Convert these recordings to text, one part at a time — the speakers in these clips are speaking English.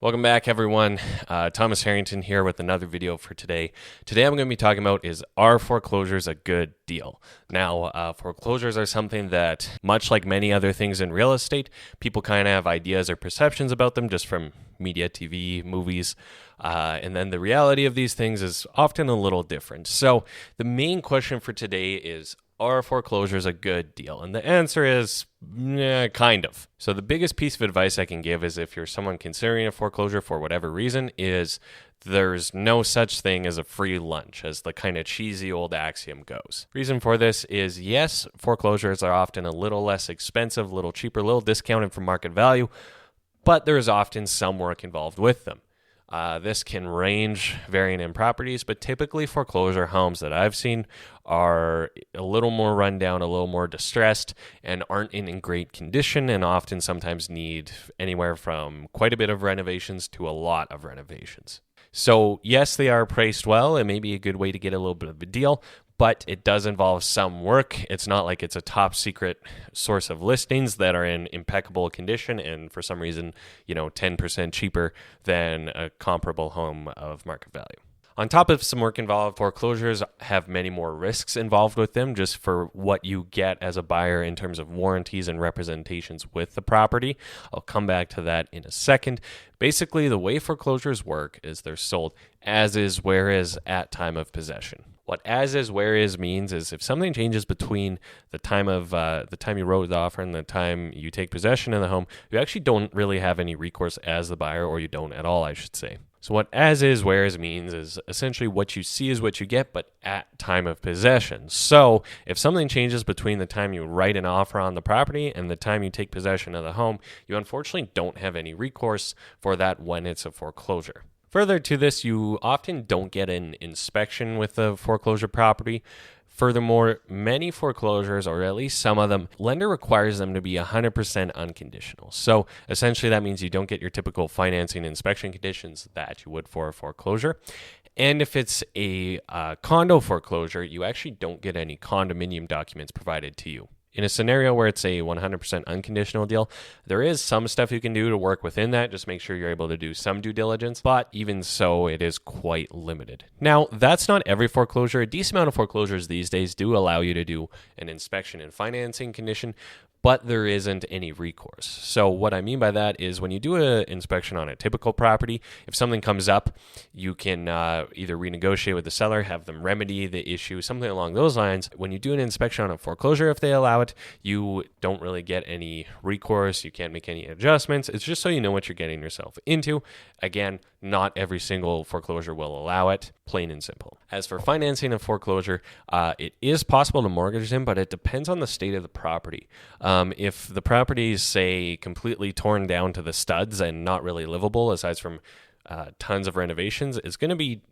Welcome back, everyone. Thomas Harrington here with another video for today. Today I'm going to be talking about are foreclosures a good deal? Now, foreclosures are something that, much like many other things in real estate, people kind of have ideas or perceptions about them just from media, TV, movies, and then the reality of these things is often a little different. So the main question for today is, are foreclosures a good deal? And the answer is, kind of. So the biggest piece of advice I can give is if you're someone considering a foreclosure for whatever reason is there's no such thing as a free lunch, as the kind of cheesy old axiom goes. Reason for this is, yes, foreclosures are often a little less expensive, a little cheaper, a little discounted from market value, but there is often some work involved with them. This can range varying in properties, but typically foreclosure homes that I've seen are a little more rundown, a little more distressed, and aren't in great condition, and often sometimes need anywhere from quite a bit of renovations to a lot of renovations. So yes, they are priced well. It may be a good way to get a little bit of a deal, but it does involve some work. It's not like it's a top secret source of listings that are in impeccable condition and for some reason, 10% cheaper than a comparable home of market value. On top of some work involved, foreclosures have many more risks involved with them just for what you get as a buyer in terms of warranties and representations with the property. I'll come back to that in a second. Basically, the way foreclosures work is they're sold as is, where is at time of possession. What as is, where is means is if something changes between the time you wrote the offer and the time you take possession of the home, you actually don't really have any recourse as the buyer, or you don't at all, I should say. So what as is, where is means is essentially what you see is what you get, but at time of possession. So if something changes between the time you write an offer on the property and the time you take possession of the home, you unfortunately don't have any recourse for that when it's a foreclosure. Further to this, you often don't get an inspection with the foreclosure property. Furthermore, many foreclosures, or at least some of them, lender requires them to be 100% unconditional. So essentially that means you don't get your typical financing inspection conditions that you would for a foreclosure. And if it's a condo foreclosure, you actually don't get any condominium documents provided to you. In a scenario where it's a 100% unconditional deal, there is some stuff you can do to work within that. Just make sure you're able to do some due diligence, but even so, it is quite limited. Now, that's not every foreclosure. A decent amount of foreclosures these days do allow you to do an inspection and financing condition, but there isn't any recourse. So what I mean by that is when you do an inspection on a typical property, if something comes up, you can either renegotiate with the seller, have them remedy the issue, something along those lines. When you do an inspection on a foreclosure, if they allow it, you don't really get any recourse. You can't make any adjustments. It's just so you know what you're getting yourself into. Again, not every single foreclosure will allow it, plain and simple. As for financing a foreclosure, it is possible to mortgage them, but it depends on the state of the property. If the property is, say, completely torn down to the studs and not really livable, aside from tons of renovations, it's going to be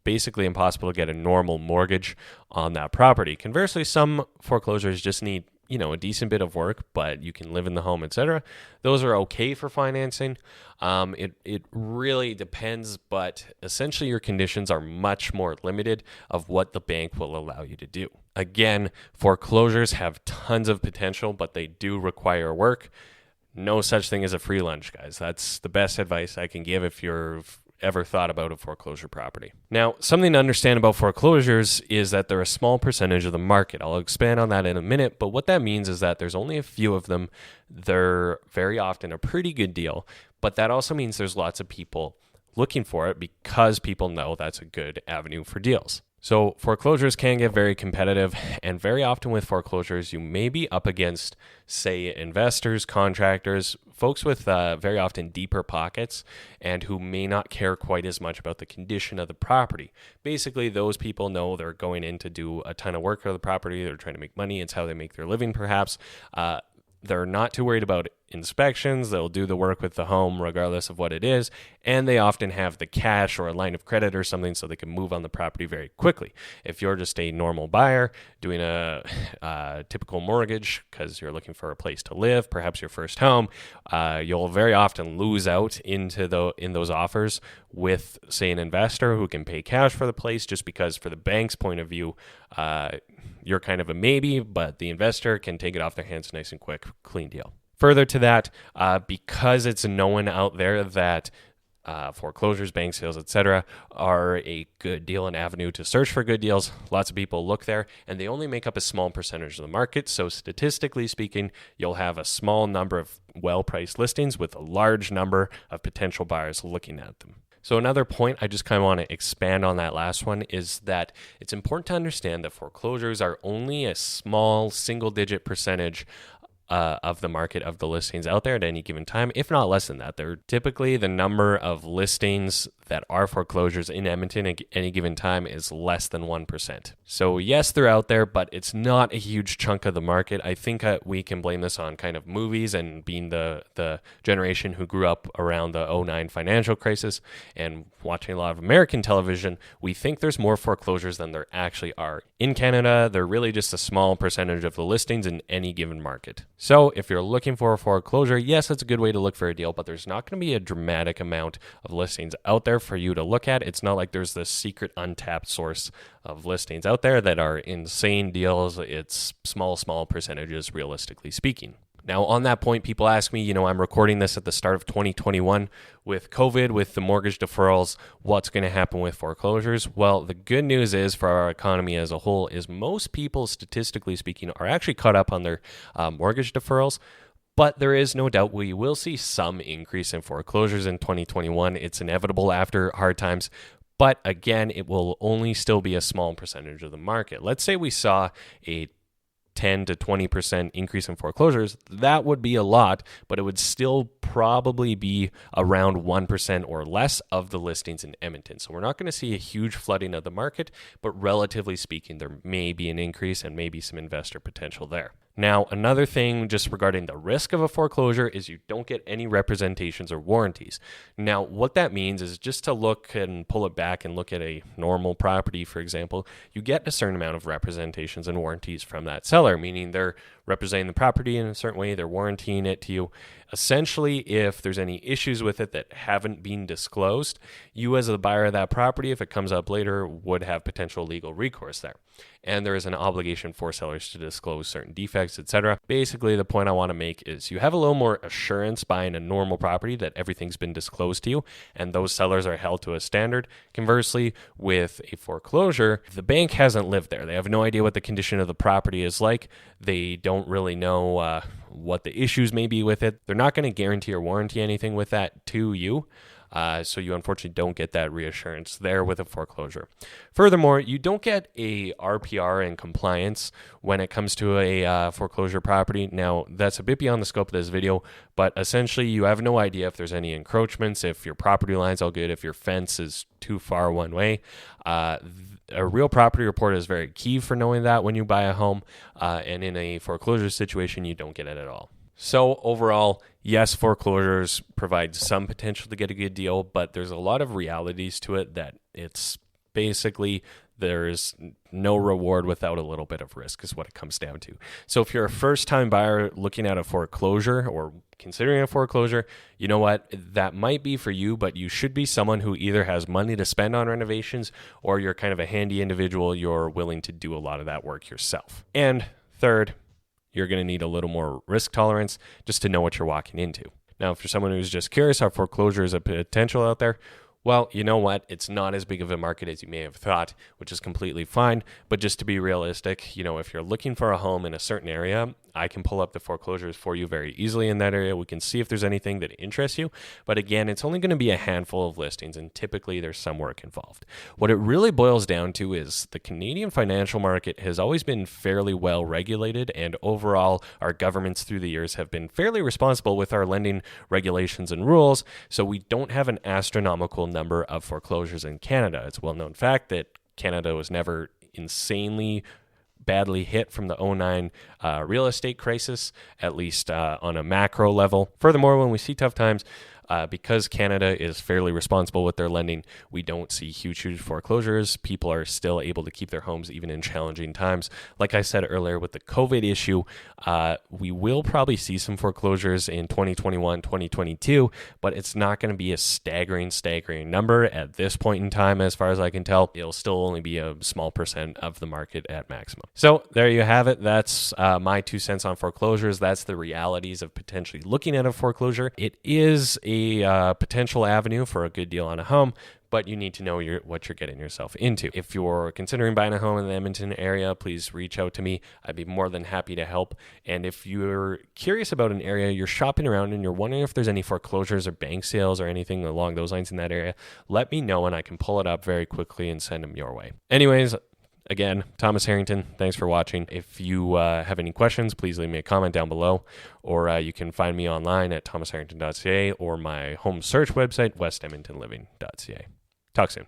basically impossible to get a normal mortgage on that property. Conversely, some foreclosures just need a decent bit of work, but you can live in the home, etc. Those are okay for financing. It really depends, but essentially your conditions are much more limited of what the bank will allow you to do. Again, foreclosures have tons of potential, but they do require work. No such thing as a free lunch, guys. That's the best advice I can give if you've ever thought about a foreclosure property. Now, something to understand about foreclosures is that they're a small percentage of the market. I'll expand on that in a minute, but what that means is that there's only a few of them. They're very often a pretty good deal, but that also means there's lots of people looking for it because people know that's a good avenue for deals. So foreclosures can get very competitive, and very often with foreclosures, you may be up against, say, investors, contractors, folks with very often deeper pockets and who may not care quite as much about the condition of the property. Basically, those people know they're going in to do a ton of work on the property. They're trying to make money. It's how they make their living, perhaps. They're not too worried about inspections. They'll do the work with the home regardless of what it is, and they often have the cash or a line of credit or something so they can move on the property very quickly. If you're just a normal buyer doing a typical mortgage because you're looking for a place to live, perhaps your first home, you'll very often lose out in those offers with, say, an investor who can pay cash for the place, just because for the bank's point of view, you're kind of a maybe, but the investor can take it off their hands nice and quick, clean deal. Further to that, because it's known out there that foreclosures, bank sales, etc., are a good deal, an avenue to search for good deals. Lots of people look there, and they only make up a small percentage of the market. So statistically speaking, you'll have a small number of well-priced listings with a large number of potential buyers looking at them. So another point I just kind of want to expand on that last one is that it's important to understand that foreclosures are only a small single-digit percentage of the market of the listings out there at any given time, if not less than that. They're typically the number of listings that are foreclosures in Edmonton at any given time is less than 1%. So yes, they're out there, but it's not a huge chunk of the market. I think we can blame this on kind of movies and being the generation who grew up around the 2009 financial crisis and watching a lot of American television. We think there's more foreclosures than there actually are. In Canada, they're really just a small percentage of the listings in any given market. So if you're looking for a foreclosure, yes, it's a good way to look for a deal, but there's not going to be a dramatic amount of listings out there for you to look at. It's not like there's this secret untapped source of listings out there that are insane deals. It's small percentages, realistically speaking. Now, on that point, people ask me, I'm recording this at the start of 2021 with COVID, with the mortgage deferrals, what's going to happen with foreclosures? Well, the good news is for our economy as a whole is most people, statistically speaking, are actually caught up on their mortgage deferrals. But there is no doubt we will see some increase in foreclosures in 2021. It's inevitable after hard times. But again, it will only still be a small percentage of the market. Let's say we saw a 10 to 20% increase in foreclosures. That would be a lot, but it would still probably be around 1% or less of the listings in Edmonton. So we're not going to see a huge flooding of the market, but relatively speaking, there may be an increase and maybe some investor potential there. Now, another thing just regarding the risk of a foreclosure is you don't get any representations or warranties. Now, what that means is just to look and pull it back and look at a normal property, for example, you get a certain amount of representations and warranties from that seller, meaning they're representing the property in a certain way, they're warrantying it to you. Essentially, if there's any issues with it that haven't been disclosed, you as the buyer of that property, if it comes up later, would have potential legal recourse there. And there is an obligation for sellers to disclose certain defects, etc. Basically, the point I want to make is you have a little more assurance buying a normal property that everything's been disclosed to you, and those sellers are held to a standard. Conversely, with a foreclosure, the bank hasn't lived there. They have no idea what the condition of the property is like. They don't really know what the issues may be with it. They're not going to guarantee or warranty anything with that to you. So you unfortunately don't get that reassurance there with a foreclosure. Furthermore, you don't get a RPR and compliance when it comes to a foreclosure property. Now, that's a bit beyond the scope of this video, but essentially you have no idea if there's any encroachments, if your property line's all good, if your fence is too far one way. A real property report is very key for knowing that when you buy a home, and in a foreclosure situation, you don't get it at all. So overall, yes, foreclosures provide some potential to get a good deal, but there's a lot of realities to it that it's basically there's no reward without a little bit of risk is what it comes down to. So if you're a first-time buyer looking at a foreclosure or considering a foreclosure, you know what? That might be for you, but you should be someone who either has money to spend on renovations or you're kind of a handy individual. You're willing to do a lot of that work yourself. And third, you're going to need a little more risk tolerance just to know what you're walking into. Now, if you're someone who's just curious how foreclosure is a potential out there, well, you know what? It's not as big of a market as you may have thought, which is completely fine. But just to be realistic, if you're looking for a home in a certain area, I can pull up the foreclosures for you very easily in that area. We can see if there's anything that interests you. But again, it's only going to be a handful of listings, and typically there's some work involved. What it really boils down to is the Canadian financial market has always been fairly well regulated, and overall, our governments through the years have been fairly responsible with our lending regulations and rules. So we don't have an astronomical number of foreclosures in Canada. It's a well-known fact that Canada was never insanely badly hit from the 2009 real estate crisis, at least on a macro level. Furthermore, when we see tough times, because Canada is fairly responsible with their lending, we don't see huge foreclosures. People are still able to keep their homes even in challenging times. Like I said earlier, with the COVID issue, we will probably see some foreclosures in 2021, 2022, but it's not going to be a staggering number at this point in time. As far as I can tell, it'll still only be a small percent of the market at maximum. So there you have it. That's my 2 cents on foreclosures. That's the realities of potentially looking at a foreclosure. It is a a potential avenue for a good deal on a home, but you need to know what you're getting yourself into. If you're considering buying a home in the Edmonton area, please reach out to me. I'd be more than happy to help. And if you're curious about an area, you're shopping around and you're wondering if there's any foreclosures or bank sales or anything along those lines in that area, let me know and I can pull it up very quickly and send them your way. Anyways, again, Thomas Harrington, thanks for watching. If you have any questions, please leave me a comment down below, or you can find me online at thomasharrington.ca or my home search website, westedmontonliving.ca. Talk soon.